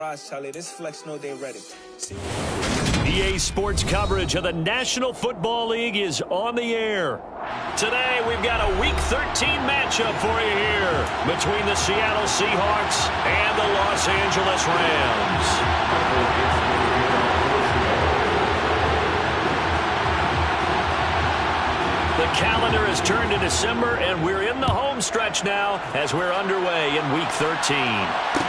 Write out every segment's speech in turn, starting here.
Charlie, this flex know they're ready. EA Sports coverage of the National Football League is on the air. Today, we've got a Week 13 matchup for you here between the Seattle Seahawks and the Los Angeles Rams. The calendar has turned to December, and we're in the home stretch now as we're underway in Week 13.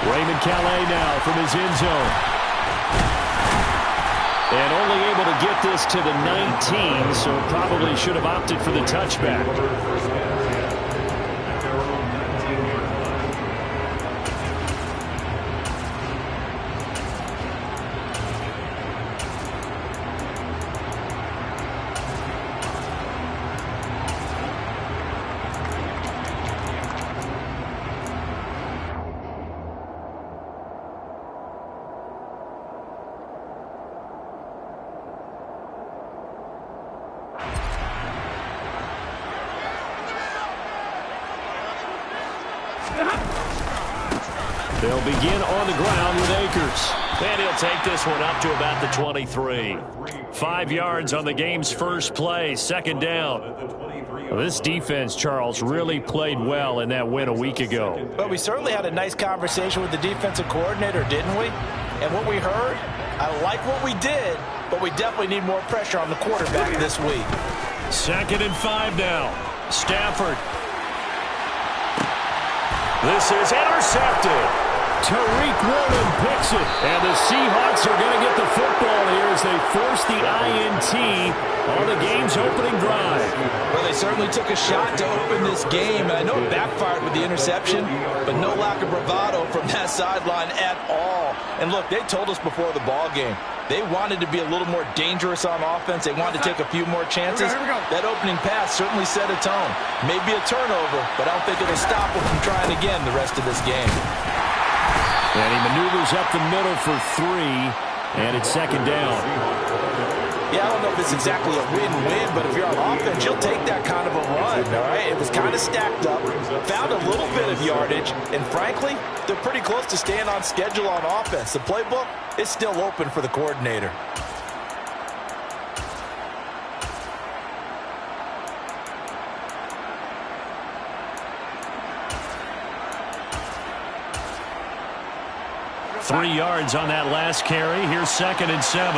Raymond Calais now from his end zone. And only able to get this to the 19, so probably should have opted for the touchback. They'll begin on the ground with Akers. And he'll take this one up to about the 23. 5 yards on the game's first play, second down. Well, this defense, Charles, really played well in that win a week ago. But we certainly had a nice conversation with the defensive coordinator, didn't we? And what we heard, I like what we did, but we definitely need more pressure on the quarterback this week. 2nd and 5 now. Stafford. This is intercepted. Tariq Woolen picks it. And the Seahawks are going to get the football here as they force the INT on the game's opening drive. Well, they certainly took a shot to open this game. I know it backfired with the interception, but no lack of bravado from that sideline at all. And look, they told us before the ball game, they wanted to be a little more dangerous on offense. They wanted to take a few more chances. Here we go. That opening pass certainly set a tone. Maybe a turnover, but I don't think it'll stop them from trying again the rest of this game. And he maneuvers up the middle for 3, and it's 2nd down. Yeah, I don't know if it's exactly a win-win, but if you're on offense, you'll take that kind of a run, all right? It was kind of stacked up, found a little bit of yardage, and frankly, they're pretty close to staying on schedule on offense. The playbook is still open for the coordinator. Three yards on that last carry. Here's 2nd and 7.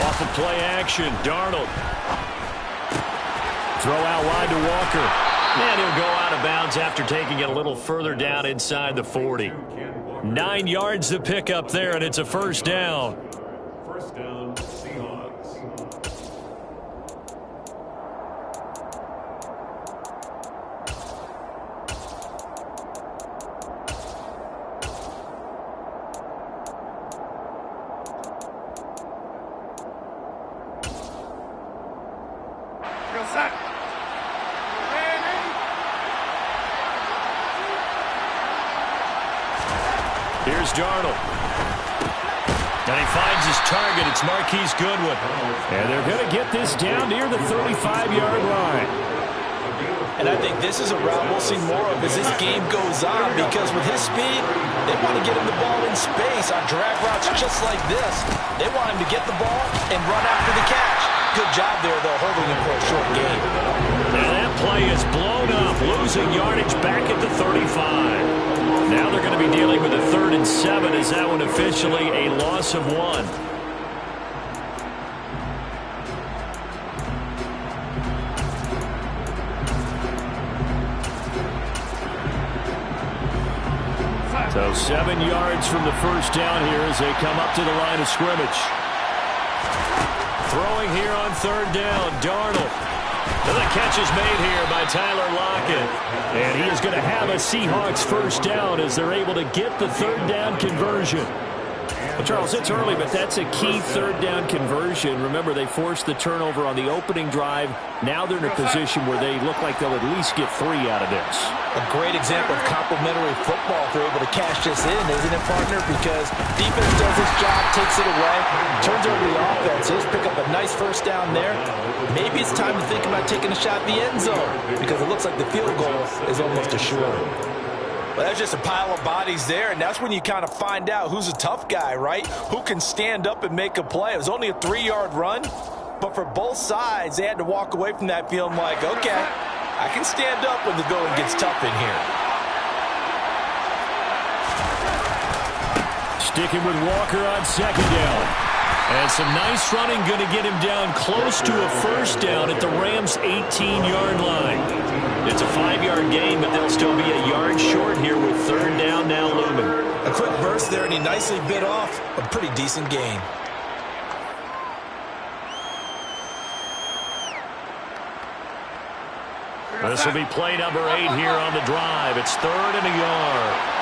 Off of play action, Darnold. Throw out wide to Walker. And he'll go out of bounds after taking it a little further down inside the 40. 9 yards to pick up there, and it's a first down. First down, Seahawks. Here's Darnold. And he finds his target. It's Marquise Goodwin. And they're going to get this down near the 35-yard line. And I think this is a route we'll see more of as this game goes on, because with his speed, they want to get him the ball in space on drag routes just like this. They want him to get the ball and run after the catch. Good job there, though, holding him for a short game. And that play is blown up, losing yardage back at the 35. Now they're going to be dealing with a 3rd and 7 as that one officially a loss of 1. So 7 yards from the first down here as they come up to the line of scrimmage. Throwing here on 3rd down, Darnold. And the catch is made here by Tyler Lockett. And he is going to have a Seahawks first down as they're able to get the 3rd down conversion. Well, Charles, it's early, but that's a key third down conversion. Remember, they forced the turnover on the opening drive. Now they're in a position where they look like they'll at least get 3 out of this. A great example of complementary football if they're able to cash this in, isn't it, partner? Because defense does its job, takes it away, turns over the offense. He'll pick up a nice first down there. Maybe it's time to think about taking a shot at the end zone because it looks like the field goal is almost assured. Well, that's just a pile of bodies there, and that's when you kind of find out who's a tough guy, right? Who can stand up and make a play. It was only a 3-yard run, but for both sides, they had to walk away from that feeling like, okay, I can stand up when the going gets tough in here. Sticking with Walker on second down. And some nice running going to get him down close to a first down at the Rams' 18-yard line. It's a 5-yard gain, but they'll still be a yard short here with third down now looming. A quick burst there, and he nicely bit off a pretty decent gain. This will be play number 8 here on the drive. It's 3rd and a yard.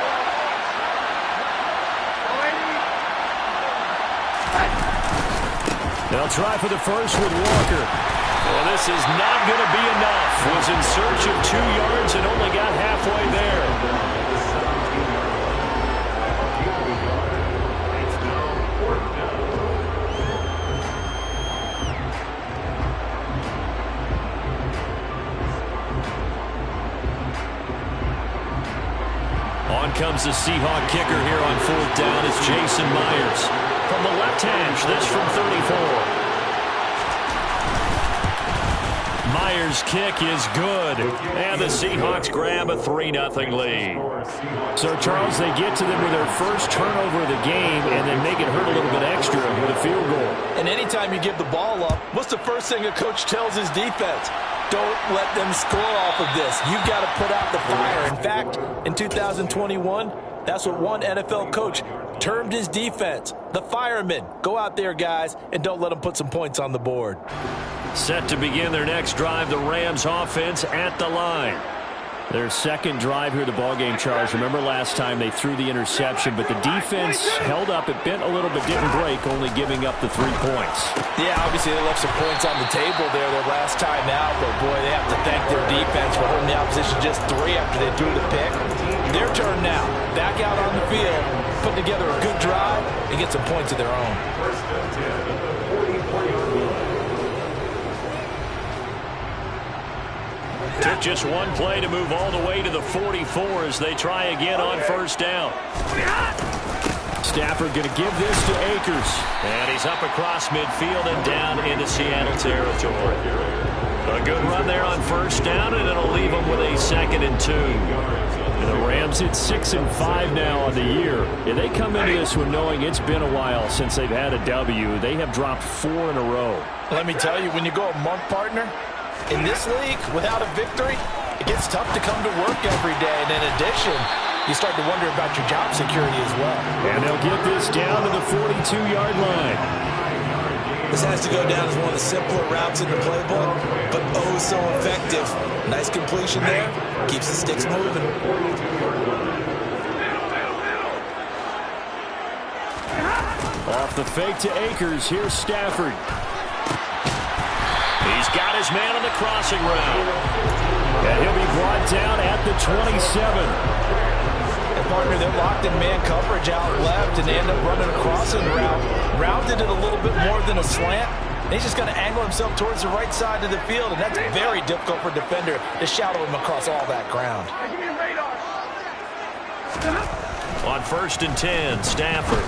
They'll try for the first with Walker. Well, this is not going to be enough. Was in search of 2 yards and only got halfway there. On comes the Seahawk kicker here on 4th down. It's Jason Myers. From the left hash, this from 34. Myers' kick is good. And the Seahawks grab a 3-0 lead. So, Charles, they get to them with their first turnover of the game and then make it hurt a little bit extra with a field goal. And anytime you give the ball up, what's the first thing a coach tells his defense? Don't let them score off of this. You've got to put out the fire. In fact, in 2021, that's what one NFL coach termed his defense, the firemen. Go out there, guys, and don't let them put some points on the board. Set to begin their next drive, the Rams offense at the line. Their second drive here, the ballgame, Charles. Remember last time they threw the interception, but the defense held up. It bent a little bit, didn't break, only giving up the 3 points. Yeah, obviously they left some points on the table there their last time out, but boy, they have to thank their defense for holding the opposition just 3 after they threw the pick. Their turn now. Back out on the field, put together a good drive, and get some points of their own. Took just one play to move all the way to the 44 as they try again on first down. Stafford going to give this to Akers. And he's up across midfield and down into Seattle territory. A good run there on first down, and it'll leave them with a 2nd and 2. And the Rams hit 6-5 now on the year. And they come into this one knowing it's been a while since they've had a W. They have dropped 4 in a row. Let me tell you, when you go a month, partner, in this league, without a victory, it gets tough to come to work every day. And in addition, you start to wonder about your job security as well. And they'll get this down to the 42-yard line. This has to go down as one of the simpler routes in the playbook, but oh so effective. Nice completion there. Keeps the sticks moving. Off the fake to Akers. Here's Stafford. He's got his man on the crossing route. And he'll be brought down at the 27. And partner, they're locked in man coverage out left, and they end up running a crossing route. Rounded it a little bit more than a slant. And he's just going to angle himself towards the right side of the field, and that's very difficult for a defender to shadow him across all that ground. On 1st and 10, Stafford.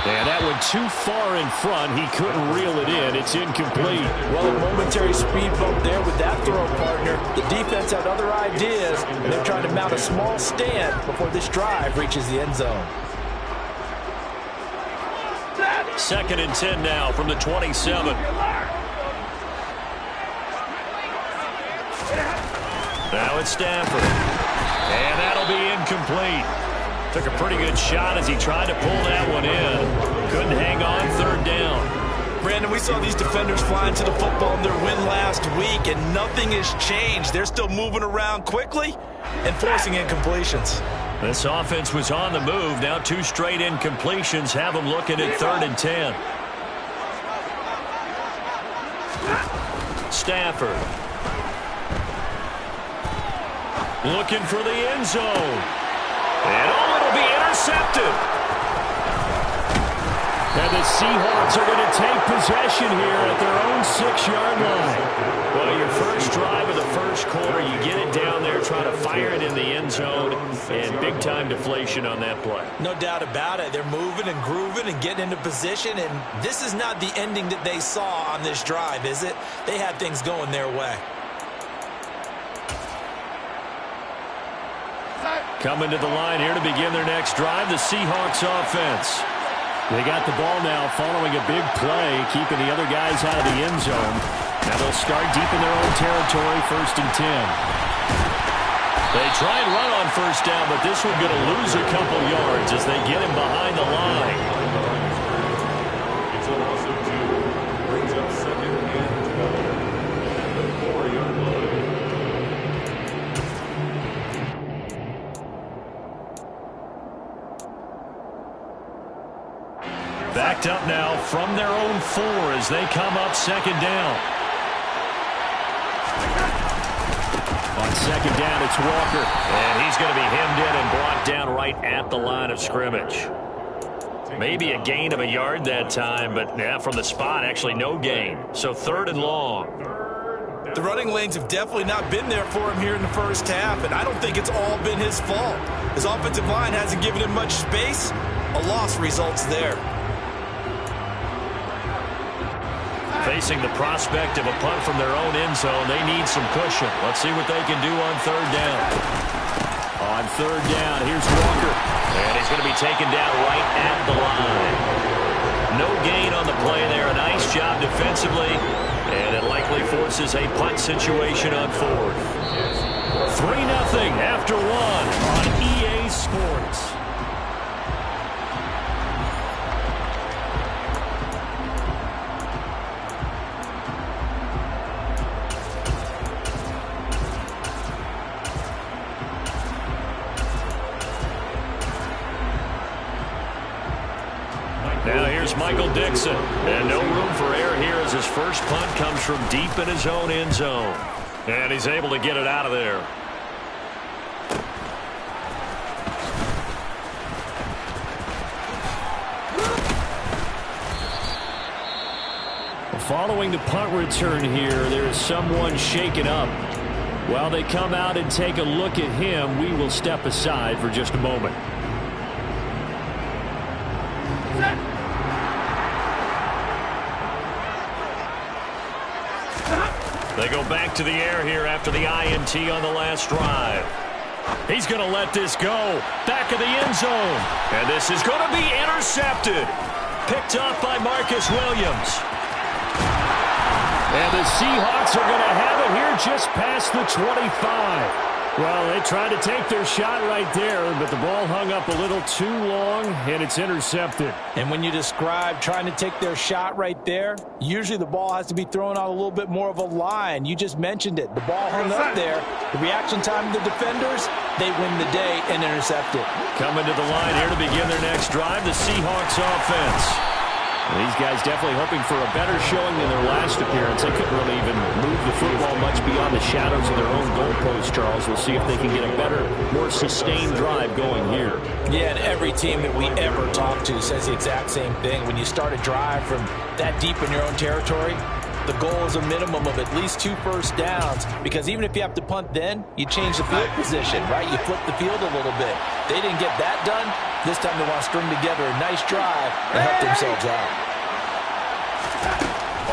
And that one too far in front. He couldn't reel it in. It's incomplete. Well, a momentary speed bump there with that throw, partner. The defense had other ideas, and they're trying to mount a small stand before this drive reaches the end zone. 2nd and 10 now from the 27. Now it's Stafford. And that'll be incomplete. Took a pretty good shot as he tried to pull that one in. Couldn't hang on 3rd down. Brandon, we saw these defenders flying to the football in their win last week, and nothing has changed. They're still moving around quickly and forcing incompletions. This offense was on the move. Now 2 straight incompletions have them looking at 3rd and 10. Stafford. Looking for the end zone. And it'll be intercepted. And the Seahawks are going to take possession here at their own 6-yard line. Well, your first drive of the first quarter, you get it down there, try to fire it in the end zone, and big-time deflation on that play. No doubt about it. They're moving and grooving and getting into position, and this is not the ending that they saw on this drive, is it? They had things going their way. Coming to the line here to begin their next drive, the Seahawks offense. They got the ball now following a big play, keeping the other guys out of the end zone. Now they'll start deep in their own territory, 1st and 10. They try and run on 1st down, but this one's going to lose a couple yards as they get him behind the line. It's a loss of 2. Brings up 2nd and 12. The 4-yard line. Backed up now from their own 4 as they come up 2nd down. On 2nd down, it's Walker. And he's going to be hemmed in and brought down right at the line of scrimmage. Maybe a gain of a yard that time, but yeah, from the spot, actually no gain. So 3rd and long. The running lanes have definitely not been there for him here in the first half, and I don't think it's all been his fault. His offensive line hasn't given him much space. A loss results there. Facing the prospect of a punt from their own end zone, they need some cushion. Let's see what they can do on 3rd down. On 3rd down, here's Walker. And he's going to be taken down right at the line. No gain on the play there. A nice job defensively. And it likely forces a punt situation on 4th. 3-0 after 1 on EA Sports. Now here's Michael Dixon. And no room for error here as his first punt comes from deep in his own end zone. And he's able to get it out of there. Following the punt return here, there is someone shaken up. While they come out and take a look at him, we will step aside for just a moment. They go back to the air here after the INT on the last drive. He's going to let this go. Back of the end zone. And this is going to be intercepted. Picked off by Marcus Williams. And the Seahawks are going to have it here just past the 25. Well, they tried to take their shot right there, but the ball hung up a little too long, and it's intercepted. And when you describe trying to take their shot right there, usually the ball has to be thrown out a little bit more of a line. You just mentioned it. The ball hung up there. The reaction time of the defenders, they win the day and intercept it. Coming to the line here to begin their next drive, the Seahawks offense. These guys definitely hoping for a better showing than their last appearance. They couldn't really even move the football much beyond the shadows of their own goalpost, Charles. We'll see if they can get a better, more sustained drive going here. Yeah, and every team that we ever talk to says the exact same thing. When you start a drive from that deep in your own territory, the goal is a minimum of at least 2 first downs, because even if you have to punt then, you change the field position, right? You flip the field a little bit. They didn't get that done. This time they want to string together a nice drive and help themselves out.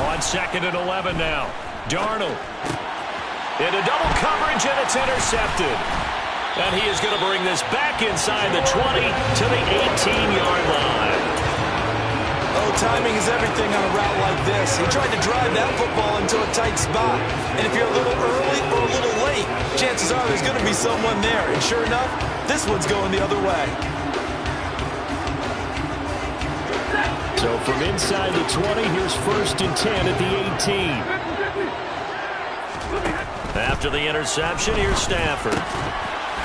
On 2nd and 11 now. Darnold. Into double coverage, and it's intercepted. And he is going to bring this back inside the 20 to the 18-yard line. Oh, timing is everything on a route like this. He tried to drive that football into a tight spot. And if you're a little early or a little late, chances are there's going to be someone there. And sure enough, this one's going the other way. So from inside the 20, here's 1st and 10 at the 18. After the interception, here's Stafford.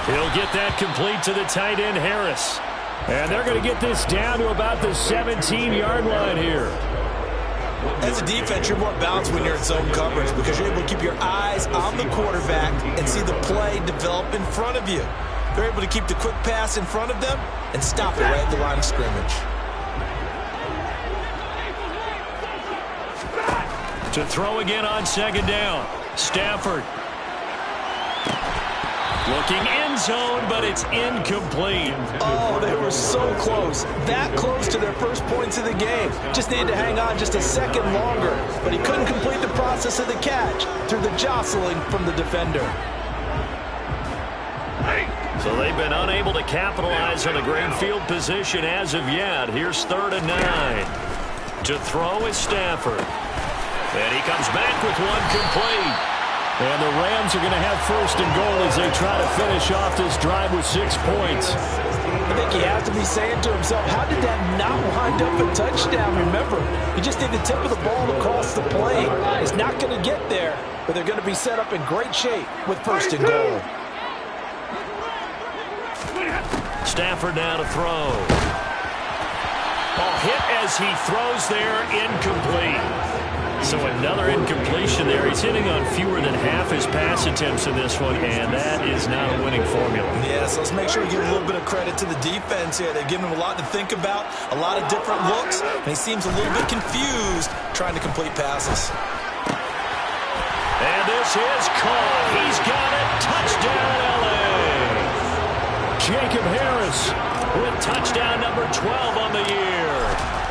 He'll get that complete to the tight end, Harris. And they're going to get this down to about the 17-yard line here. As a defense, you're more balanced when you're in zone coverage because you're able to keep your eyes on the quarterback and see the play develop in front of you. They're able to keep the quick pass in front of them and stop it right at the line of scrimmage. To throw again on second down. Stafford. Looking end zone, but it's incomplete. Oh, they were so close. That close to their first points of the game. Just needed to hang on just a second longer. But he couldn't complete the process of the catch through the jostling from the defender. So they've been unable to capitalize on a great field position as of yet. Here's 3rd and 9. To throw is Stafford. And he comes back with one complete. And the Rams are going to have 1st and goal as they try to finish off this drive with 6 points. I think he has to be saying to himself, how did that not wind up a touchdown? Remember, he just did the tip of the ball across the plane. He's not going to get there, but they're going to be set up in great shape with 1st and goal. Stafford now to throw. Ball hit as he throws there, incomplete. So another incompletion there. He's hitting on fewer than half his pass attempts in this one, and that is not a winning formula. Yeah, so let's make sure we give a little bit of credit to the defense here. They're giving him a lot to think about, a lot of different looks, and he seems a little bit confused trying to complete passes. And this is caught. He's got it. Touchdown, L.A. Jacob Harris with touchdown number 12 on the year.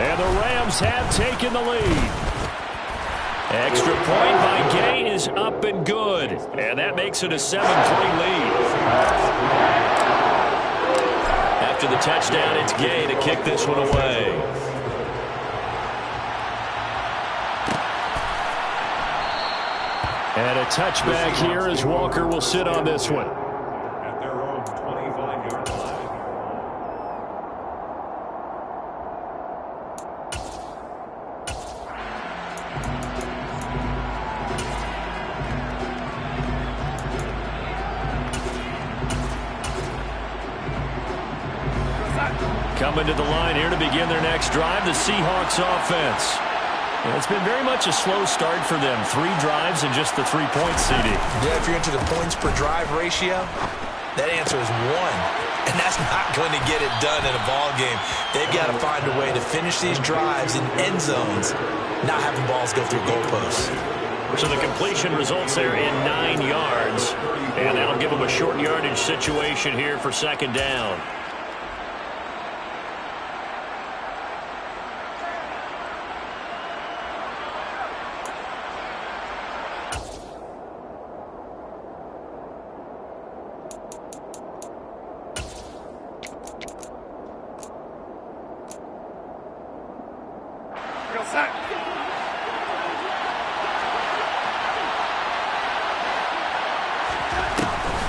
And the Rams have taken the lead. Extra point by Gay is up and good. And that makes it a 7-3 lead. After the touchdown, it's Gay to kick this one away. And a touchback here as Walker will sit on this one. At their own 25-yard line. Coming to the line here to begin their next drive, the Seahawks offense. And it's been very much a slow start for them. 3 drives and just the 3 points, CD. Yeah, if you're into the points per drive ratio, that answer is 1. And that's not going to get it done in a ball game. They've got to find a way to finish these drives in end zones, not having balls go through goalposts. So the completion results there in 9 yards. And that'll give them a short yardage situation here for second down.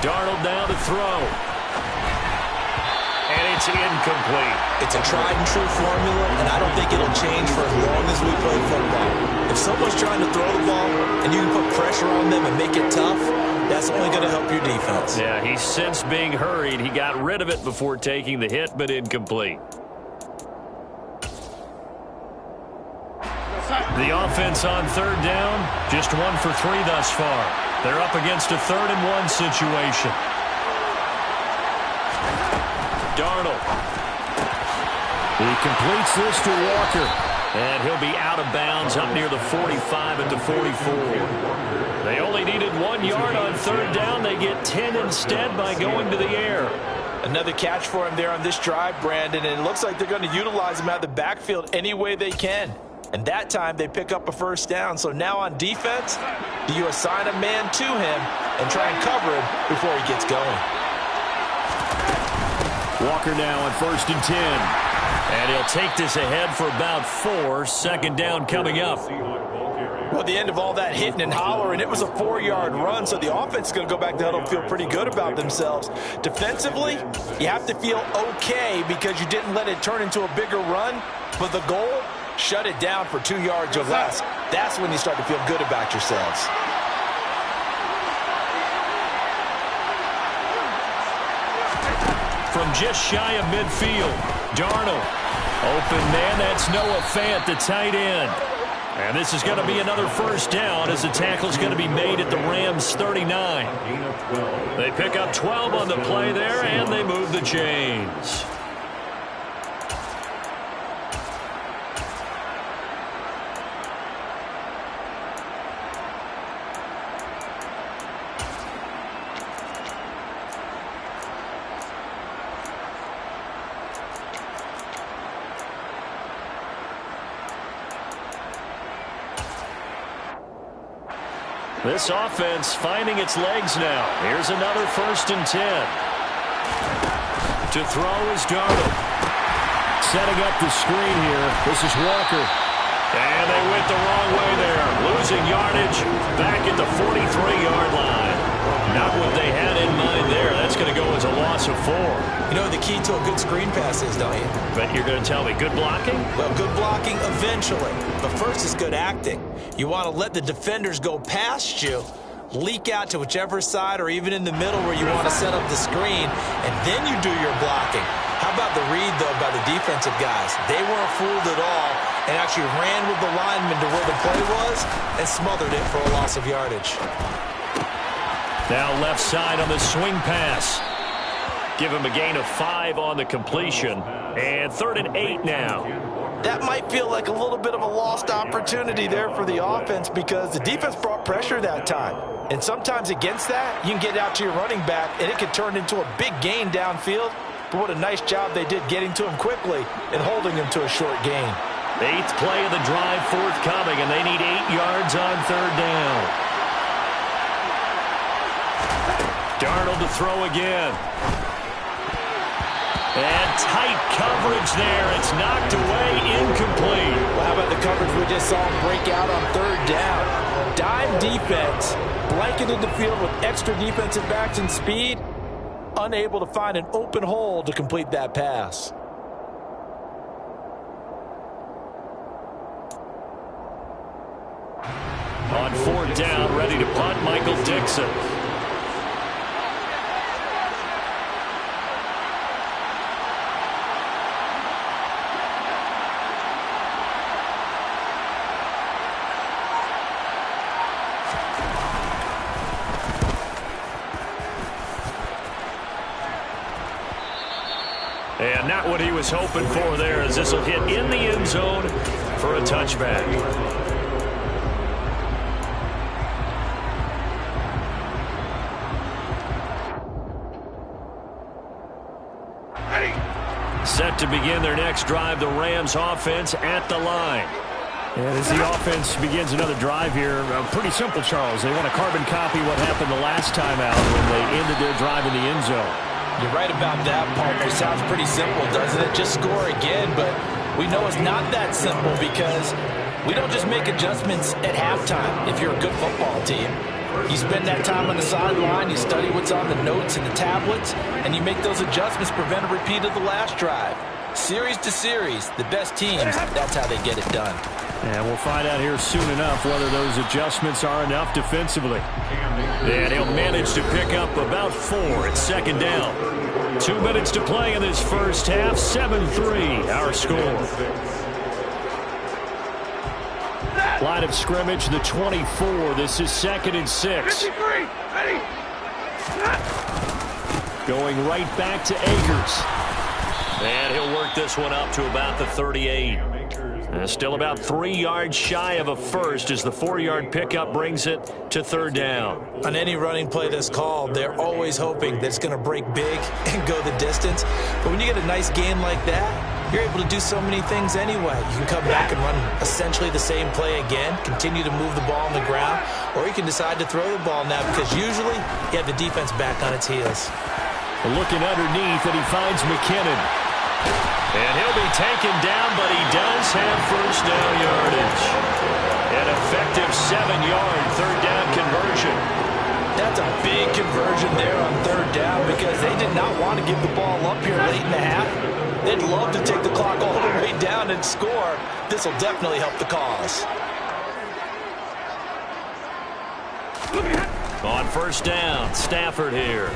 Darnold now to throw. And it's incomplete. It's a tried and true formula, and I don't think it'll change for as long as we play football. If someone's trying to throw the ball and you can put pressure on them and make it tough, that's only going to help your defense. Yeah, he's since being hurried. He got rid of it before taking the hit, but incomplete. The offense on third down, just 1 for 3 thus far. They're up against a 3rd and 1 situation. Darnold. He completes this to Walker. And he'll be out of bounds up near the 45 at the 44. They only needed 1 yard on third down. They get 10 instead by going to the air. Another catch for him there on this drive, Brandon, and it looks like they're going to utilize him out of the backfield any way they can. And that time they pick up a first down. So now on defense, do you assign a man to him and try and cover him before he gets going? Walker now on 1st and 10. And he'll take this ahead for about 4. Second down coming up. Well, the end of all that hitting and hollering, it was a 4-yard run, so the offense is going to go back to huddle and feel pretty good about themselves. Defensively, you have to feel okay because you didn't let it turn into a bigger run, but the goal, shut it down for 2 yards or less. That's when you start to feel good about yourselves. from just shy of midfield. Darnold. Open man, that's Noah Fant, the tight end. And this is going to be another first down as the tackle is going to be made at the Rams' 39. They pick up 12 on the play there, and they move the chains. This offense finding its legs now. Here's another 1st and 10. To throw is Darnold. Setting up the screen here. This is Walker. And they went the wrong way there. Losing yardage back at the 43-yard line. Not what they had in mind there. That's going to go as a loss of 4. You know the key to a good screen pass is, don't you? But you're going to tell me good blocking? Well, good blocking eventually. But first is good acting. You want to let the defenders go past you, leak out to whichever side or even in the middle where you want to set up the screen, and then you do your blocking. How about the read, though, by the defensive guys? They weren't fooled at all and actually ran with the lineman to where the play was and smothered it for a loss of yardage. Now left side on the swing pass. Give him a gain of 5 on the completion. And 3rd and 8 now. That might feel like a little bit of a lost opportunity there for the offense because the defense brought pressure that time. And sometimes against that, you can get out to your running back, and it could turn into a big gain downfield. But what a nice job they did getting to him quickly and holding him to a short gain. 8th play of the drive forthcoming, and they need 8 yards on 3rd down. Darnold to throw again. And tight coverage there. It's knocked away, incomplete. Well, how about the coverage we just saw him break out on 3rd down? Dime defense, blanketed the field with extra defensive backs and speed, unable to find an open hole to complete that pass. On 4th down, ready to punt, Michael Dixon. And not what he was hoping for there, as this will hit in the end zone for a touchback. Set to begin their next drive, the Rams offense at the line. And as the offense begins another drive here, pretty simple, Charles. They want to carbon copy what happened the last time out when they ended their drive in the end zone. You're right about that, partner. Sounds pretty simple, doesn't it? Just score again, but we know it's not that simple because we don't just make adjustments at halftime if you're a good football team. You spend that time on the sideline, you study what's on the notes and the tablets, and you make those adjustments, prevent a repeat of the last drive. Series to series, the best teams, that's how they get it done. And we'll find out here soon enough whether those adjustments are enough defensively. And he'll manage to pick up about 4 at 2nd down. 2 minutes to play in this first half, 7-3 our score. Line of scrimmage, the 24. This is 2nd and 6. Going right back to Akers. And he'll work this one up to about the 38. Still about 3 yards shy of a first as the 4-yard pickup brings it to 3rd down. On any running play that's called, they're always hoping that it's going to break big and go the distance. But when you get a nice gain like that, you're able to do so many things anyway. You can come back and run essentially the same play again, continue to move the ball on the ground, or you can decide to throw the ball now because usually you have the defense back on its heels. Looking underneath, and he finds McKinnon. And he'll be taken down, but he does have first down yardage. An effective 7-yard 3rd down conversion. That's a big conversion there on 3rd down because they did not want to give the ball up here late in the half. They'd love to take the clock all the way down and score. This will definitely help the cause. On 1st down, Stafford here.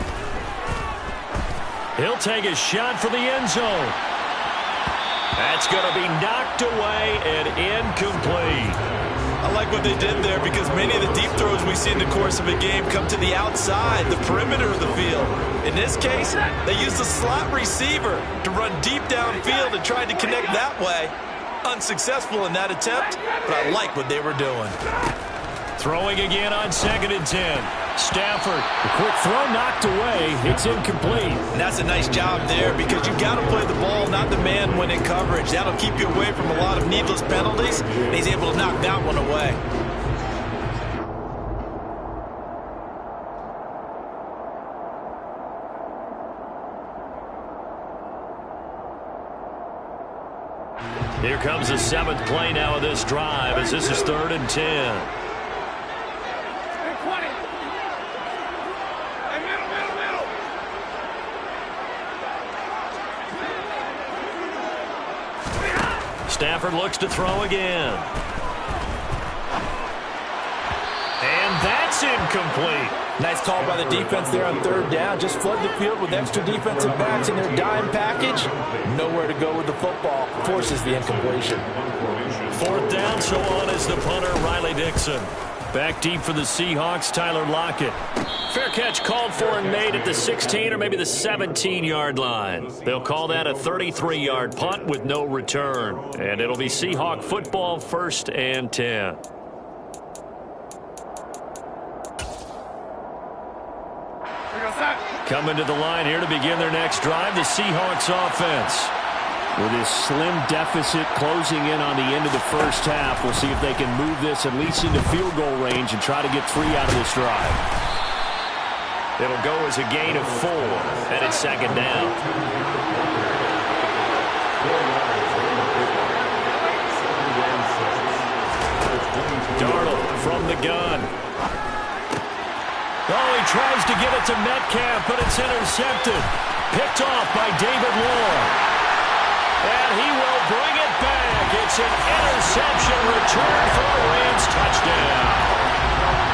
He'll take a shot for the end zone. That's going to be knocked away and incomplete. I like what they did there because many of the deep throws we see in the course of a game come to the outside, the perimeter of the field. In this case, they used a slot receiver to run deep downfield and tried to connect that way. Unsuccessful in that attempt, but I like what they were doing. Throwing again on 2nd and 10. Stafford, a quick throw knocked away. It's incomplete. And that's a nice job there because you've got to play the ball, not the man when in coverage. That'll keep you away from a lot of needless penalties, and he's able to knock that one away. Here comes the 7th play now of this drive as this is 3rd and 10. Stafford looks to throw again. And that's incomplete. Nice call by the defense there on 3rd down. Just flood the field with extra defensive backs in their dime package. Nowhere to go with the football. Forces the incompletion. 4th down, so on is the punter, Riley Dixon. Back deep for the Seahawks, Tyler Lockett. Fair catch called for and made at the 16 or maybe the 17-yard line. They'll call that a 33-yard punt with no return. And it'll be Seahawk football, 1st and 10. Coming to the line here to begin their next drive, the Seahawks offense. With his slim deficit closing in on the end of the first half, we'll see if they can move this at least into field goal range and try to get 3 out of this drive. It'll go as a gain of 4, and it's 2nd down. Darnold from the gun. Oh, he tries to get it to Metcalf, but it's intercepted. Picked off by David Long. And he will bring it back. It's an interception return for a Rams touchdown.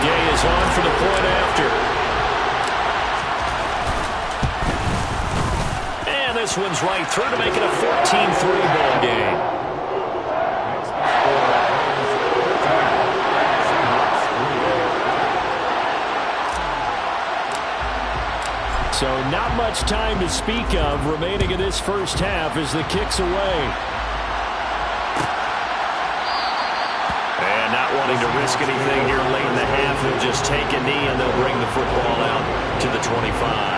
Gay is on for the point after. And this one's right through to make it a 14-3 ball game. So not much time to speak of remaining in this first half as the kick's away. And not wanting to risk anything here late in the half, he'll just take a knee and they'll bring the football out to the 25.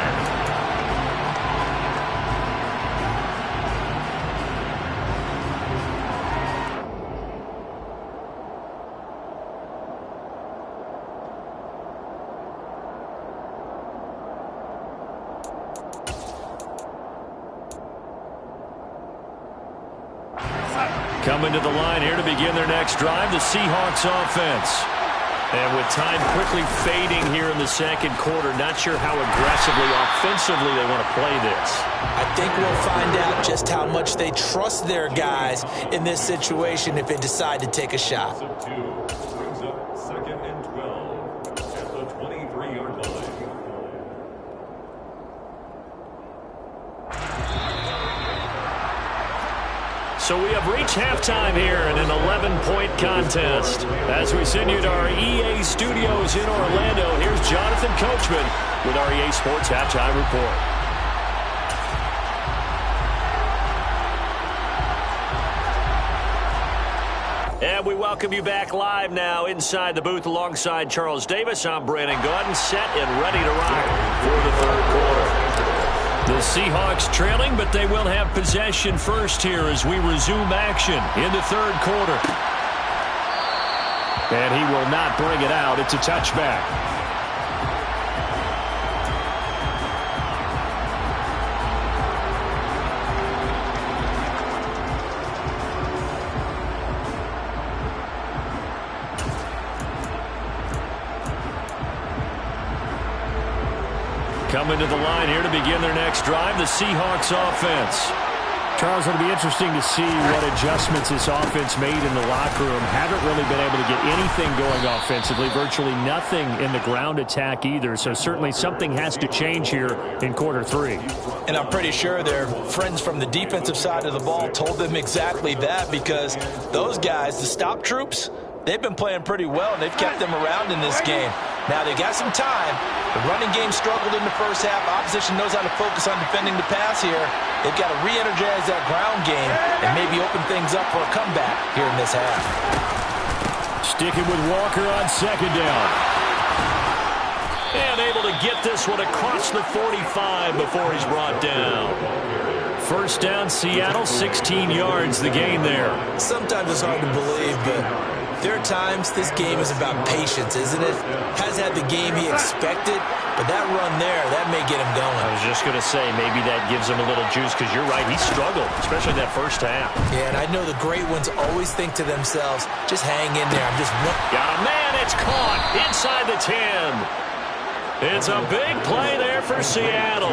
Coming to the line here to begin their next drive, the Seahawks offense. And with time quickly fading here in the 2nd quarter, not sure how aggressively, offensively they want to play this. I think we'll find out just how much they trust their guys in this situation if they decide to take a shot. Brings up 2nd and 12 at the 23-yard line. So we have reached halftime here in an 11-point contest. As we send you to our EA studios in Orlando, here's Jonathan Coachman with our EA Sports Halftime Report. And we welcome you back live now inside the booth alongside Charles Davis. I'm Brandon Gaudin, set and ready to rock for the 3rd quarter. The Seahawks trailing, but they will have possession first here as we resume action in the 3rd quarter. And he will not bring it out. It's a touchback. Coming to the line here to begin their next drive, the Seahawks offense. Charles, it'll be interesting to see what adjustments this offense made in the locker room. Haven't really been able to get anything going offensively, virtually nothing in the ground attack either. So certainly something has to change here in quarter three. And I'm pretty sure their friends from the defensive side of the ball told them exactly that, because those guys, the stop troops, they've been playing pretty well, and they've kept them around in this game. Now, they got some time. The running game struggled in the first half. Opposition knows how to focus on defending the pass here. They've got to re-energize that ground game and maybe open things up for a comeback here in this half. Sticking with Walker on second down. And able to get this one across the 45 before he's brought down. First down, Seattle, 16 yards, the gain there. Sometimes it's hard to believe, but there are times this game is about patience, isn't it? Has had the game he expected, but that run there, that may get him going. I was just going to say, maybe that gives him a little juice, because you're right, he struggled, especially in that first half. Yeah, and I know the great ones always think to themselves, just hang in there. I'm just one. Got a man, it's caught inside the 10. It's a big play there for Seattle.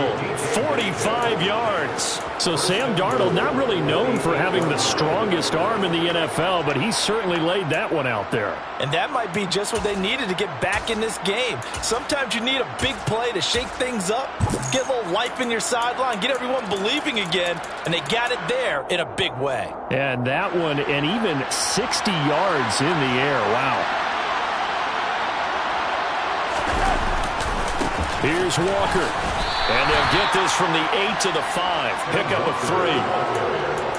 45 yards. So Sam Darnold, not really known for having the strongest arm in the NFL, but he certainly laid that one out there. And that might be just what they needed to get back in this game. Sometimes you need a big play to shake things up, get a little life in your sideline, get everyone believing again, and they got it there in a big way. And that one, and even 60 yards in the air. Wow. Here's Walker. And they'll get this from the 8 to the 5. Pick up a 3.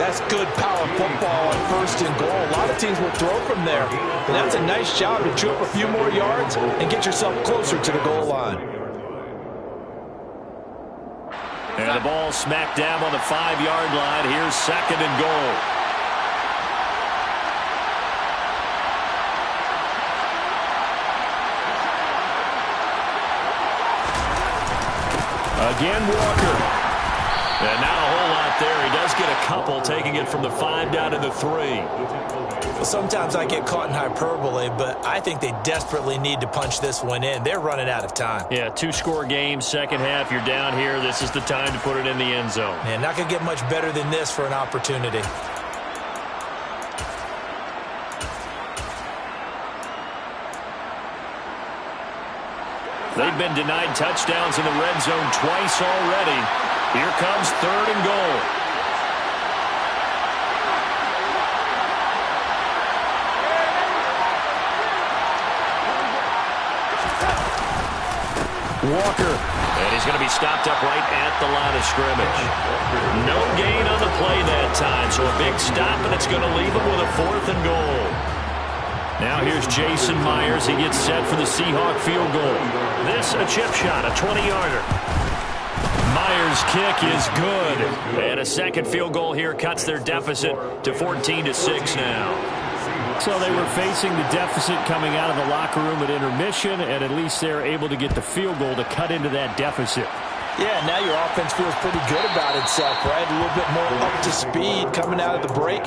That's good power football on first and goal. A lot of teams will throw from there. But that's a nice job to chew up a few more yards and get yourself closer to the goal line. And the ball smack dab on the 5-yard line. Here's second and goal. Again, Walker. And not a whole lot there. He does get a couple, taking it from the 5 down to the 3. Well, sometimes I get caught in hyperbole, but I think they desperately need to punch this one in. They're running out of time. Yeah, 2-score game, second half. You're down here. This is the time to put it in the end zone. Man, not going to get much better than this for an opportunity. They've been denied touchdowns in the red zone twice already. Here comes third and goal. Walker. And he's going to be stopped up right at the line of scrimmage. No gain on the play that time, so a big stop, and it's going to leave him with a 4th and goal. Now here's Jason Myers. He gets set for the Seahawk field goal. This a chip shot, a 20-yarder. Myers' kick is good. And a second field goal here cuts their deficit to 14-6 now. So they were facing the deficit coming out of the locker room at intermission, and at least they're able to get the field goal to cut into that deficit. Yeah, now your offense feels pretty good about itself, right? A little bit more up to speed coming out of the break.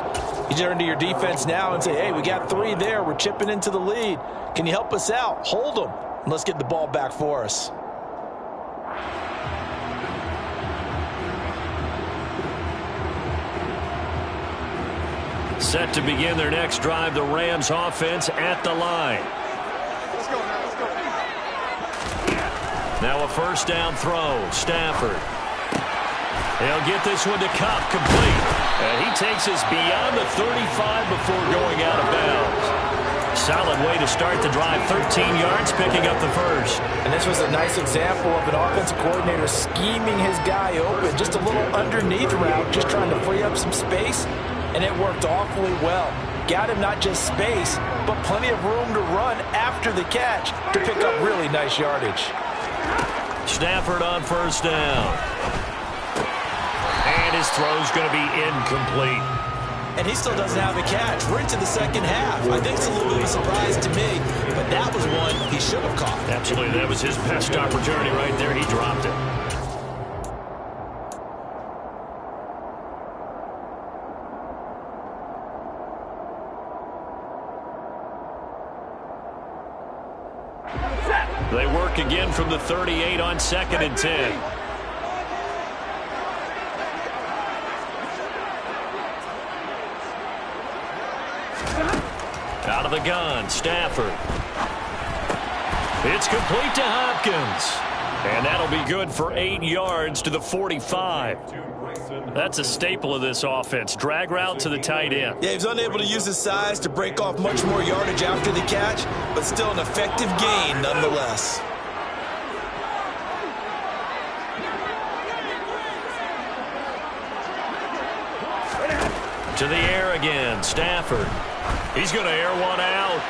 You turn to your defense now and say, hey, we got 3 there. We're chipping into the lead. Can you help us out? Hold them. And let's get the ball back for us. Set to begin their next drive, the Rams offense at the line. Now a first down throw. Stafford. He'll get this one to Kupp, complete. And he takes us beyond the 35 before going out of bounds. Solid way to start the drive. 13 yards, picking up the first. And this was a nice example of an offensive coordinator scheming his guy open. Just a little underneath route, just trying to free up some space. And it worked awfully well. Got him not just space, but plenty of room to run after the catch to pick up really nice yardage. Stafford on first down. And his throw's going to be incomplete. And he still doesn't have a catch. We're into the second half. I think it's a little bit of a surprise to me, but that was one he should have caught. Absolutely. That was his best opportunity right there. He dropped it. They work again from the 38 on 2nd and 10. of the gun, Stafford. It's complete to Hopkins. And that'll be good for 8 yards to the 45. That's a staple of this offense. Drag route to the tight end. Yeah, he was unable to use his size to break off much more yardage after the catch, but still an effective gain nonetheless. To the air again, Stafford. He's going to air one out.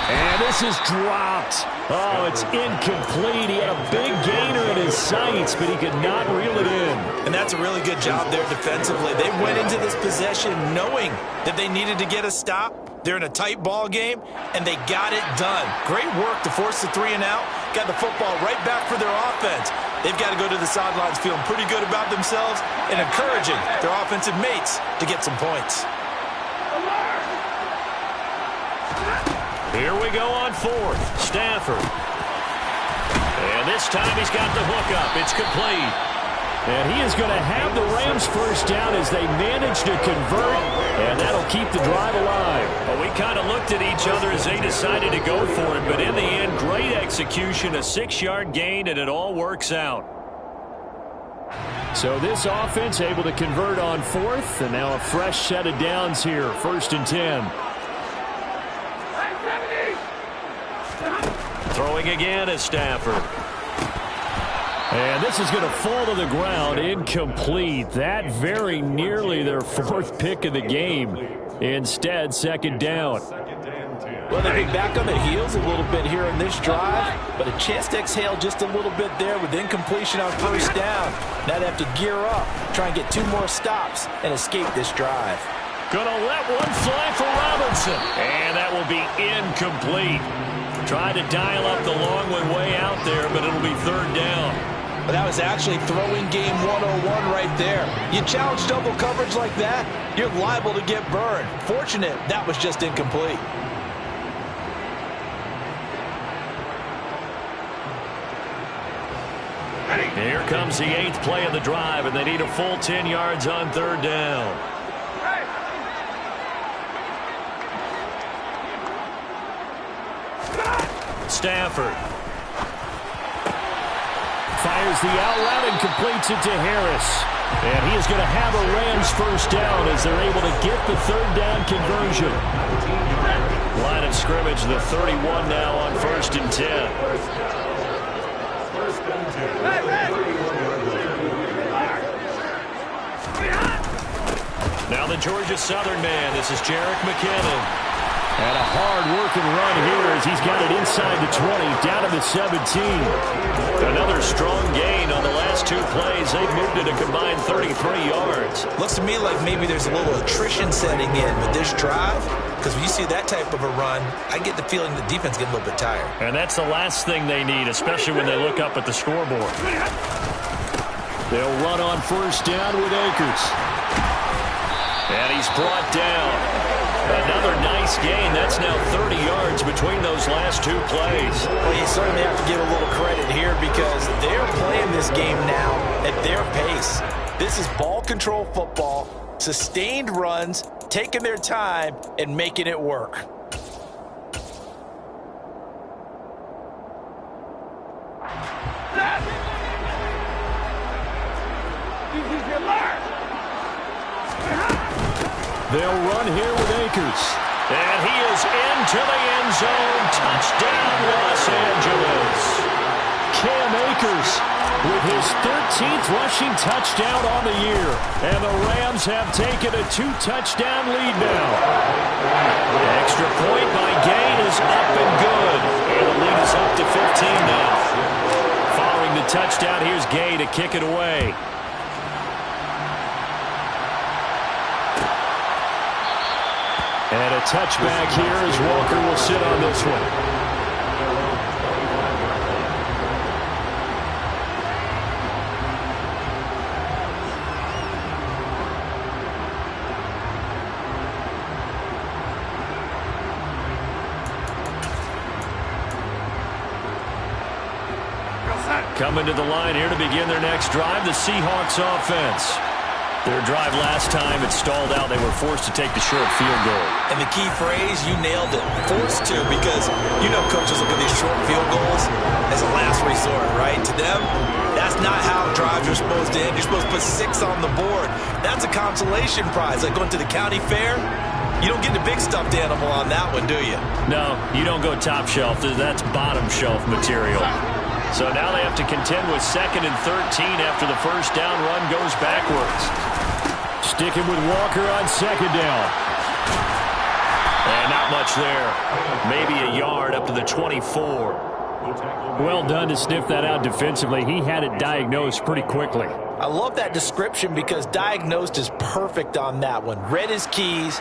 And this is dropped. Oh, it's incomplete. He had a big gainer in his sights, but he could not reel it in. And that's a really good job there defensively. They went into this possession knowing that they needed to get a stop. They're in a tight ball game, and they got it done. Great work to force the 3 and out. Got the football right back for their offense. They've got to go to the sidelines feeling pretty good about themselves and encouraging their offensive mates to get some points. Here we go on 4th. Stafford. And this time he's got the hook up. It's complete. And he is going to have the Rams first down as they manage to convert, and that'll keep the drive alive. Well, we kind of looked at each other as they decided to go for it, but in the end, great execution, a 6-yard gain, and it all works out. So this offense able to convert on 4th, and now a fresh set of downs here, 1st and 10. Throwing again is Stafford. And this is going to fall to the ground, incomplete. That very nearly their 4th pick of the game. Instead, 2nd down. Well, they've been back on their heels a little bit here in this drive, but a chance to exhale just a little bit there with incompletion on 1st down. Now they have to gear up, try and get 2 more stops, and escape this drive. Gonna let one fly for Robinson. And that will be incomplete. Tried to dial up the long way out there, but it'll be 3rd down. But that was actually throwing game 101 right there. You challenge double coverage like that, you're liable to get burned. Fortunate that was just incomplete. Here comes the 8th play of the drive, and they need a full 10 yards on 3rd down. Stafford. Fires the out route and completes it to Harris. And he is going to have a Rams first down as they're able to get the 3rd down conversion. Line of scrimmage, the 31 now on 1st and 10. Now the Georgia Southern man. This is Jerick McKinnon. And a hard-working run here as he's got it inside the 20, down to the 17. Another strong gain on the last 2 plays. They've moved it a combined 33 yards. Looks to me like maybe there's a little attrition setting in with this drive, because when you see that type of a run, I get the feeling the defense gets a little bit tired. And that's the last thing they need, especially when they look up at the scoreboard. They'll run on 1st down with Akers. And he's brought down. Another nice gain. That's now 30 yards between those last 2 plays. Well, you certainly have to give a little credit here because they're playing this game now at their pace. This is ball control football, sustained runs, taking their time, and making it work. They'll run here with Akers. And he is into the end zone. Touchdown, Los Angeles. Cam Akers with his 13th rushing touchdown on the year. And the Rams have taken a 2-touchdown lead now. Extra point by Gay is up and good. And the lead is up to 15 now. Following the touchdown, here's Gay to kick it away. And a touchback here as Walker will sit on this one. Coming to the line here to begin their next drive, the Seahawks offense. Their drive last time, it stalled out. They were forced to take the short field goal. And the key phrase, you nailed it, forced to, because you know coaches look at these short field goals as a last resort, right? To them, that's not how drives are supposed to end. You're supposed to put 6 on the board. That's a consolation prize, like going to the county fair. You don't get the big stuffed animal on that one, do you? No, you don't go top shelf. That's bottom shelf material. So now they have to contend with 2nd and 13 after the first down run goes backwards. Sticking with Walker on 2nd down. And not much there. Maybe a yard up to the 24. Well done to sniff that out defensively. He had it diagnosed pretty quickly. I love that description because diagnosed is perfect on that one. Read his keys,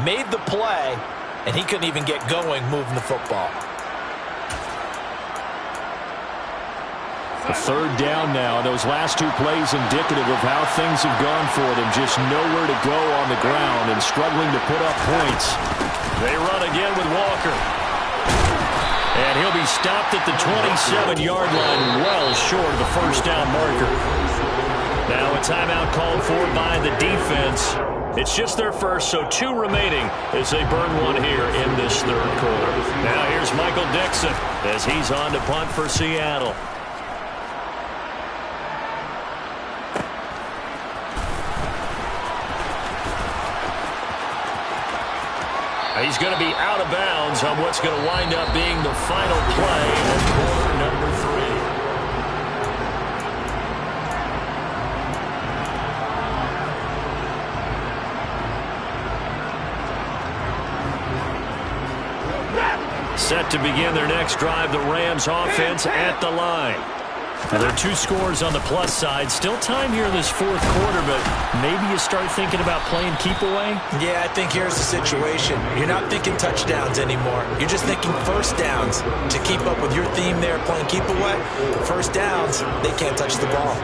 made the play, and he couldn't even get going moving the football. A 3rd down now. Those last 2 plays indicative of how things have gone for them. Just nowhere to go on the ground and struggling to put up points. They run again with Walker. And he'll be stopped at the 27-yard line, well short of the first down marker. Now a timeout called for by the defense. It's just their first, so 2 remaining as they burn one here in this 3rd quarter. Now here's Michael Dixon as he's on to punt for Seattle. He's going to be out of bounds on what's going to wind up being the final play of quarter number 3. Set to begin their next drive, the Rams offense at the line. Now, there are 2 scores on the plus side. Still time here in this 4th quarter, but maybe you start thinking about playing keep away? Yeah, I think here's the situation. You're not thinking touchdowns anymore. You're just thinking first downs. To keep up with your theme there, playing keep away, first downs, they can't touch the ball.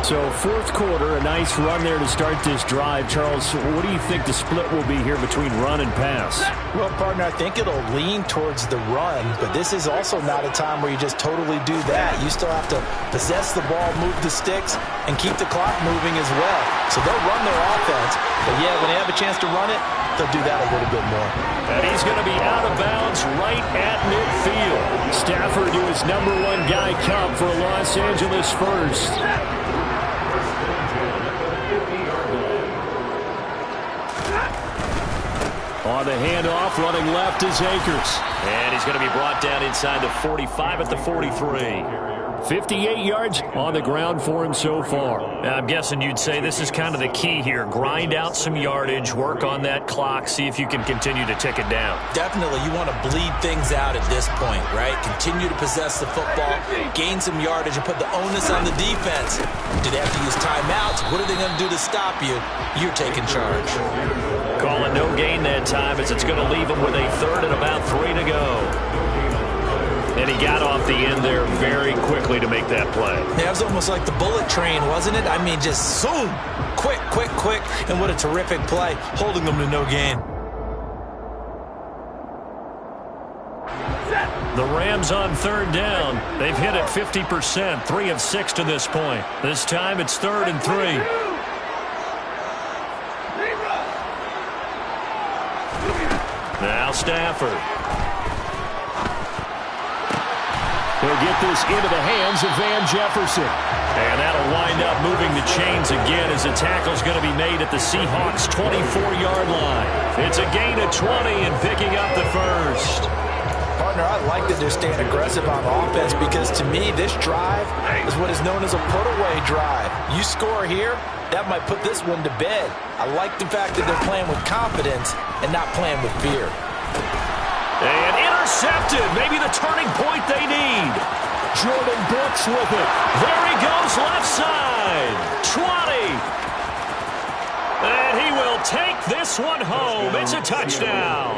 So 4th quarter, a nice run there to start this drive. Charles, what do you think the split will be here between run and pass? Well, partner, I think it'll lean towards the run, but this is also not a time where you just totally do that. You still have to possess the ball, move the sticks, and keep the clock moving as well. So they'll run their offense, but yeah, when they have a chance to run it, they'll do that a little bit more. And he's going to be out of bounds right at midfield. Stafford to his #1 guy Cup for a Los Angeles first. On the handoff, running left is Akers. And he's going to be brought down inside the 45 at the 43. 58 yards on the ground for him so far. I'm guessing you'd say this is kind of the key here. Grind out some yardage, work on that clock, see if you can continue to tick it down. Definitely, you want to bleed things out at this point, right? Continue to possess the football, gain some yardage, and put the onus on the defense. Do they have to use timeouts? What are they going to do to stop you? You're taking charge. Calling no gain that time as it's going to leave him with a 3rd and about 3 to go. And he got off the end there very quickly to make that play. Yeah, it was almost like the bullet train, wasn't it? I mean, just zoom, quick, quick, quick, and what a terrific play, holding them to no gain. The Rams on 3rd down. They've hit it 50%, 3 of 6 to this point. This time it's 3rd and 3. Now Stafford. He'll get this into the hands of Van Jefferson. And that'll wind up moving the chains again as the tackle's going to be made at the Seahawks' 24-yard line. It's a gain of 20 and picking up the first. Partner, I like that they're staying aggressive on offense because to me this drive is what is known as a put-away drive. You score here, that might put this one to bed. I like the fact that they're playing with confidence and not playing with fear. And intercepted. Maybe the turning point they need. Jordan Brooks with it. There he goes, left side. 20. And he will take this one home. It's a touchdown.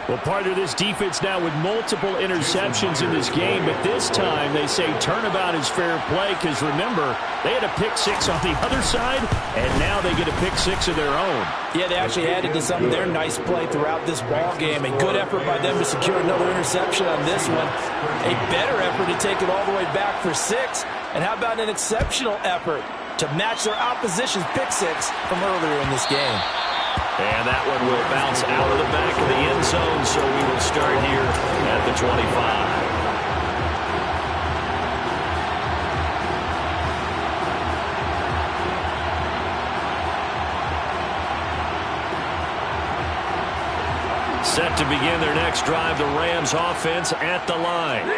Well, part of this defense now with multiple interceptions in this game, but this time they say turnabout is fair play because, remember, they had a pick-6 on the other side, and now they get a pick-6 of their own. Yeah, they actually added to some of their nice play throughout this ball game. A good effort by them to secure another interception on this one. A better effort to take it all the way back for 6. And how about an exceptional effort to match their opposition's pick six from earlier in this game. And that one will bounce out of the back of the end zone, so we will start here at the 25. Set to begin their next drive, the Rams offense at the line.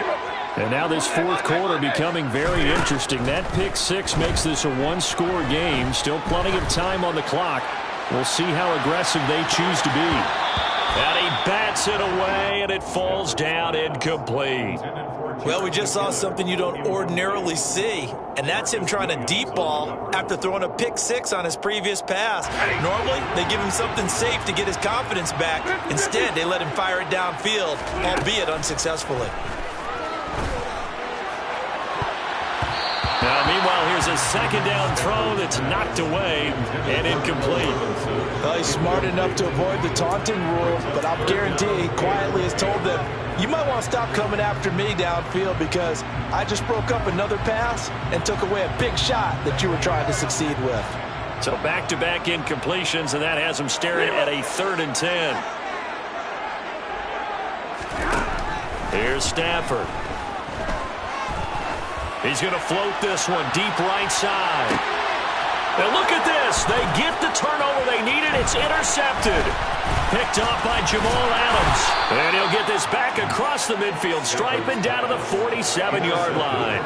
And now this fourth quarter becoming very interesting. That pick six makes this a one-score game. Still plenty of time on the clock. We'll see how aggressive they choose to be. And he bats it away, and it falls down incomplete. Well, we just saw something you don't ordinarily see, and that's him trying to deep ball after throwing a pick six on his previous pass. Normally, they give him something safe to get his confidence back. Instead, they let him fire it downfield, albeit unsuccessfully. Now, meanwhile, here's a second down throw that's knocked away and incomplete. Well, he's smart enough to avoid the taunting rule, but I'll guarantee he quietly has told them, you might want to stop coming after me downfield because I just broke up another pass and took away a big shot that you were trying to succeed with. So back-to-back incompletions, and that has him staring at a 3rd and 10. Here's Stafford. He's going to float this one deep right side. And look at this. They get the turnover they needed. It's intercepted. Picked off by Jamal Adams. And he'll get this back across the midfield stripe and down to the 47-yard line.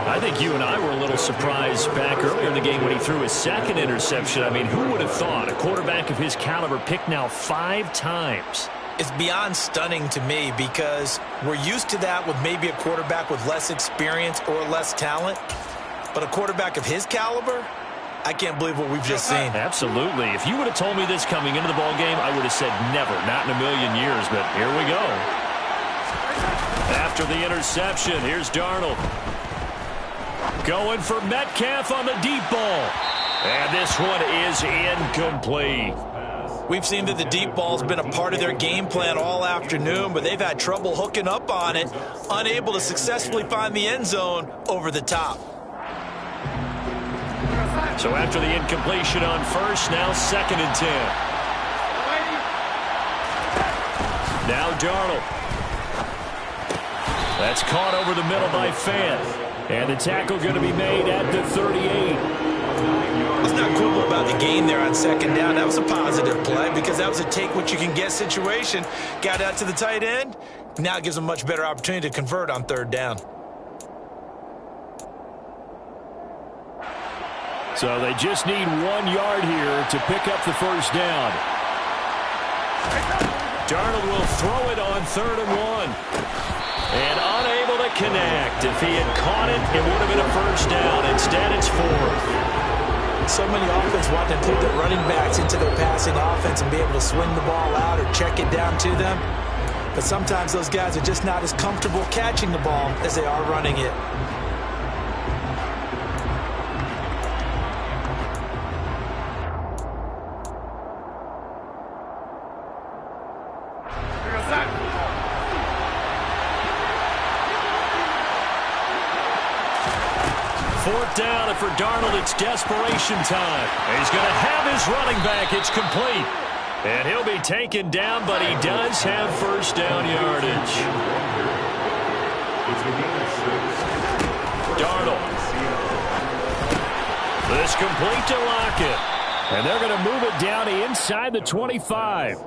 I think you and I were a little surprised back earlier in the game when he threw his second interception. I mean, who would have thought a quarterback of his caliber picked now 5 times? It's beyond stunning to me because we're used to that with maybe a quarterback with less experience or less talent. But a quarterback of his caliber, I can't believe what we've just seen. Absolutely. If you would have told me this coming into the ballgame, I would have said never, not in a million years. But here we go. After the interception, here's Darnold. Going for Metcalf on the deep ball. And this one is incomplete. We've seen that the deep ball's been a part of their game plan all afternoon, but they've had trouble hooking up on it, unable to successfully find the end zone over the top. So after the incompletion on first, now 2nd and 10. Now Darnold. That's caught over the middle by Fant. And the tackle going to be made at the 38. Let's not quibble about the gain there on 2nd down. That was a positive play because that was a take-what-you-can-get situation. Got out to the tight end. Now it gives them a much better opportunity to convert on 3rd down. So they just need 1 yard here to pick up the first down. Darnold will throw it on 3rd and 1. And unable to connect. If he had caught it, it would have been a first down. Instead, it's 4th. So many offenses want to put their running backs into their passing offense and be able to swing the ball out or check it down to them. But sometimes those guys are just not as comfortable catching the ball as they are running it. Fourth down, and for Darnold, it's desperation time. He's going to have his running back. It's complete. And he'll be taken down, but he does have first down yardage. Darnold. This complete to Lockett. And they're going to move it down inside the 25.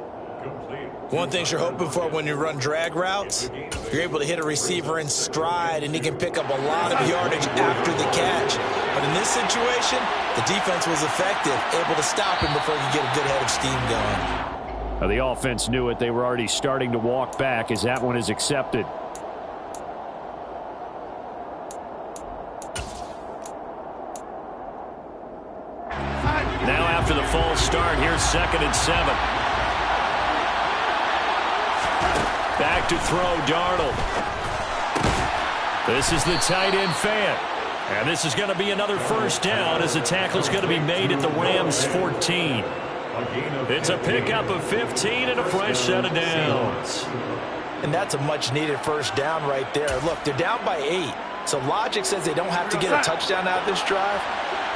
One thing you're hoping for when you run drag routes, you're able to hit a receiver in stride, and he can pick up a lot of yardage after the catch. But in this situation, the defense was effective, able to stop him before he could get a good head of steam going. The offense knew it. They were already starting to walk back as that one is accepted. Now after the false start, here's 2nd and 7. Back to throw, Darnold. This is the tight end Fant. And this is going to be another first down as the tackle's going to be made at the Rams 14. It's a pickup of 15 and a fresh set of downs. And that's a much-needed first down right there. Look, they're down by 8. So logic says they don't have to get a touchdown out of this drive.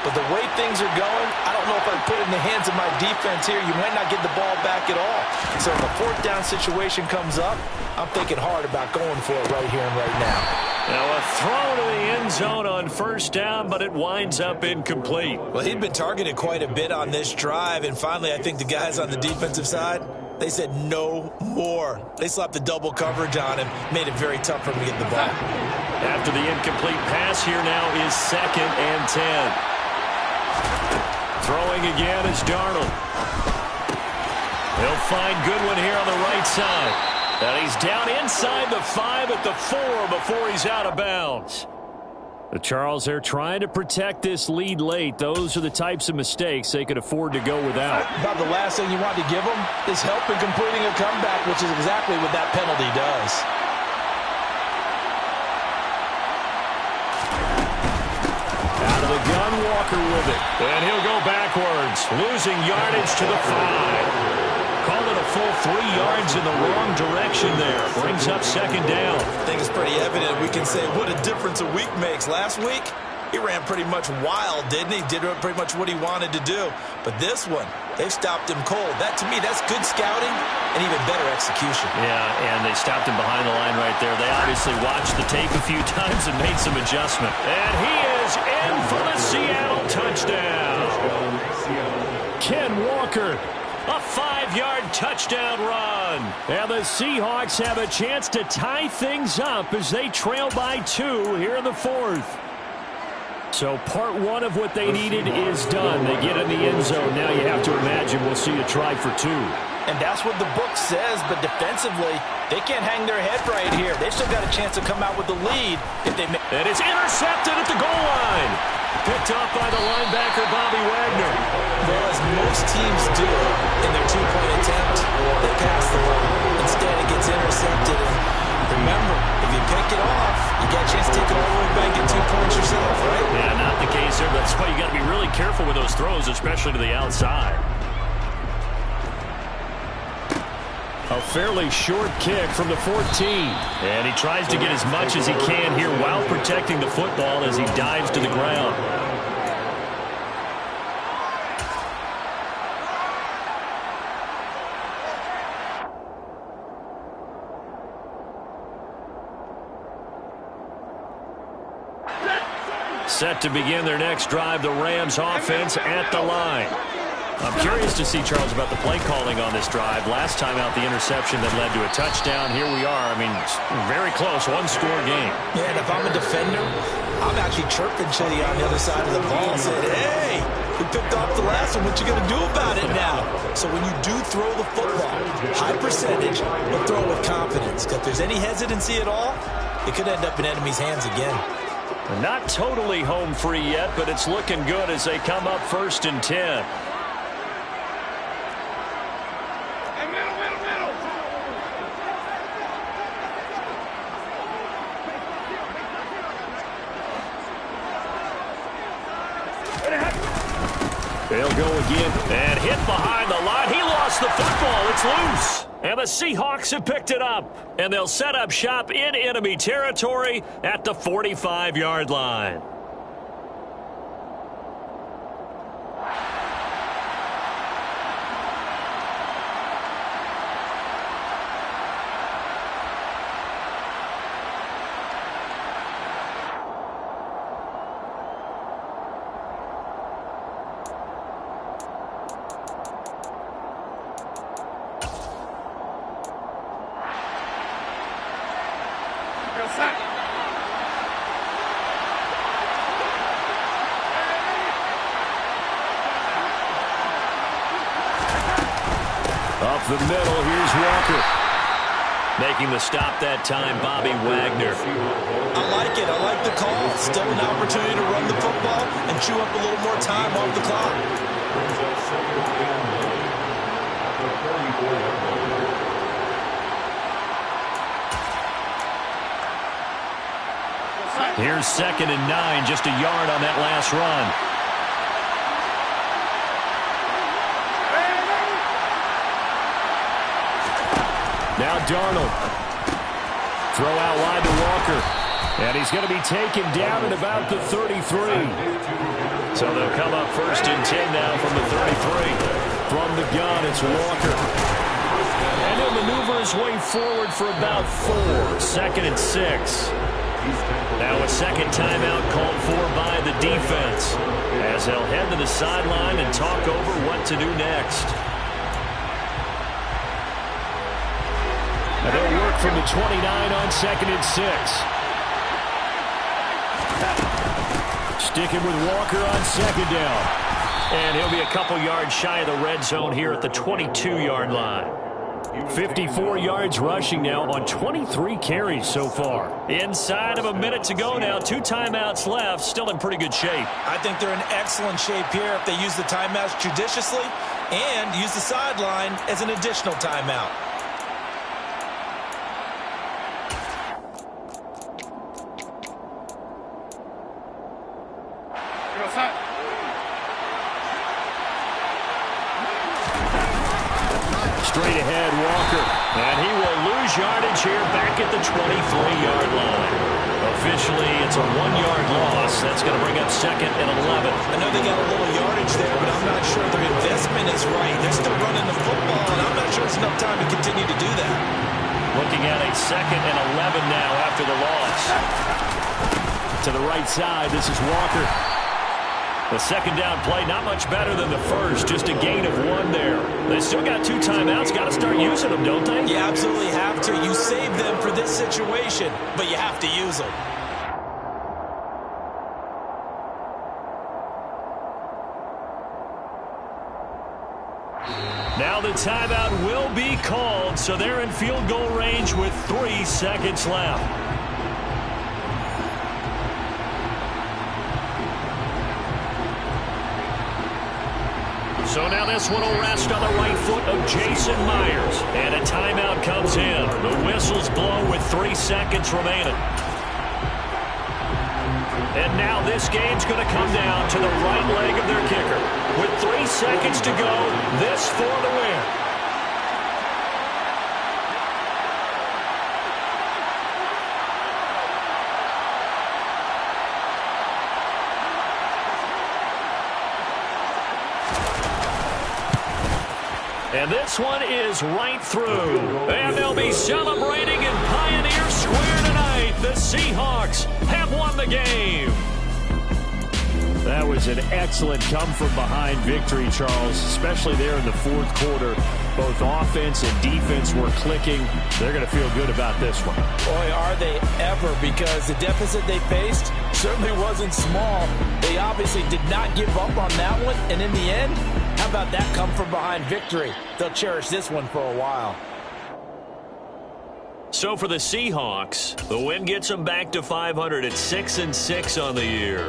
But the way things are going, I don't know if I'd put it in the hands of my defense here. You might not get the ball back at all. So if a fourth down situation comes up, I'm thinking hard about going for it right here and right now. Now a throw to the end zone on first down, but it winds up incomplete. Well, he'd been targeted quite a bit on this drive, and finally I think the guys on the defensive side, they said no more. They slapped the double coverage on him, made it very tough for him to get the ball. After the incomplete pass, here now is 2nd and 10. Throwing again is Darnold. He'll find Goodwin here on the right side. And he's down inside the 5 at the 4 before he's out of bounds. The Charles, they're trying to protect this lead late. Those are the types of mistakes they could afford to go without. About the last thing you want to give them is help in completing a comeback, which is exactly what that penalty does. Out of the gun, Walker with it. And he'll go backwards, losing yardage to the 5. Called it a full 3 yards in the wrong direction there. Brings up 2nd down. I think it's pretty evident. We can say what a difference a week makes. Last week, he ran pretty much wild, didn't he? Did pretty much what he wanted to do. But this one, they've stopped him cold. That, to me, that's good scouting and even better execution. Yeah, and they stopped him behind the line right there. They obviously watched the tape a few times and made some adjustment. And he is in for the Seattle touchdown. Ken Walker. A 5-yard touchdown run. And the Seahawks have a chance to tie things up as they trail by 2 here in the 4th. So part 1 of what they needed is done. They get in the end zone. Now you have to imagine we'll see a try for 2. And that's what the book says, but defensively, they can't hang their head right here. They've still got a chance to come out with the lead if they make. And it's intercepted at the goal line. Picked off by the linebacker, Bobby Wagner. Well, as most teams do in their 2-point attempt, they pass the ball. Instead, it gets intercepted. And remember, if you pick it off, you get a chance to take it all the way back and get 2 points yourself, right? Yeah, not the case there. That's why you got to be really careful with those throws, especially to the outside. A fairly short kick from the 14. And he tries to get as much as he can here while protecting the football as he dives to the ground. Set to begin their next drive, the Rams offense at the line. I'm curious to see, Charles, about the play calling on this drive. Last time out, the interception that led to a touchdown. Here we are. I mean, very close, one-score game. Yeah, and if I'm a defender, I'm actually chirping Chitty on the other side of the ball and saying, hey, we picked off the last one. What you going to do about it now? So when you do throw the football, high percentage, but throw it with confidence. If there's any hesitancy at all, it could end up in enemy's hands again. Not totally home free yet, but it's looking good as they come up 1st and 10. They'll go again and hit behind the line. He lost the football. It's loose. And the Seahawks have picked it up. And they'll set up shop in enemy territory at the 45-yard line. Up the middle, here's Walker. Making the stop that time, Bobby Wagner. I like it. I like the call. Still an opportunity to run the football and chew up a little more time off the clock. Here's 2nd and 9, just a yard on that last run. Now Darnold. Throw out wide to Walker. And he's going to be taken down at about the 33. So they'll come up 1st and 10 now from the 33. From the gun, it's Walker. And he'll maneuver his way forward for about 4. 2nd and 6. Now a second timeout called for by the defense, as they'll head to the sideline and talk over what to do next. And they'll work from the 29 on 2nd and 6. Sticking with Walker on 2nd down. And he'll be a couple yards shy of the red zone here at the 22-yard line. 54 yards rushing now on 23 carries so far. Inside of a minute to go now. 2 timeouts left. Still in pretty good shape. I think they're in excellent shape here if they use the timeouts judiciously and use the sideline as an additional timeout. Straight ahead, Walker. And he will lose yardage here back at the 23-yard line. Officially, it's a 1-yard loss. That's going to bring up 2nd and 11. I know they got a little yardage there, but I'm not sure their investment is right. They're still running the football, and I'm not sure it's enough time to continue to do that. Looking at a 2nd and 11 now after the loss. To the right side, this is Walker. The second down play, not much better than the first, just a gain of 1 there. They still got 2 timeouts, got to start using them, don't they? You absolutely have to. You save them for this situation, but you have to use them. Now the timeout will be called, so they're in field goal range with 3 seconds left. So now this one will rest on the right foot of Jason Myers. And a timeout comes in. The whistles blow with 3 seconds remaining. And now this game's going to come down to the right leg of their kicker. With 3 seconds to go, this for the win. And this one is right through. And they'll be celebrating in Pioneer Square tonight. The Seahawks have won the game. That was an excellent come-from-behind victory, Charles, especially there in the 4th quarter. Both offense and defense were clicking. They're going to feel good about this one. Boy, are they ever, because the deficit they faced certainly wasn't small. They obviously did not give up on that one, and in the end, how about that come-from-behind victory? They'll cherish this one for a while. So for the Seahawks, the win gets them back to 500 at 6-6 on the year.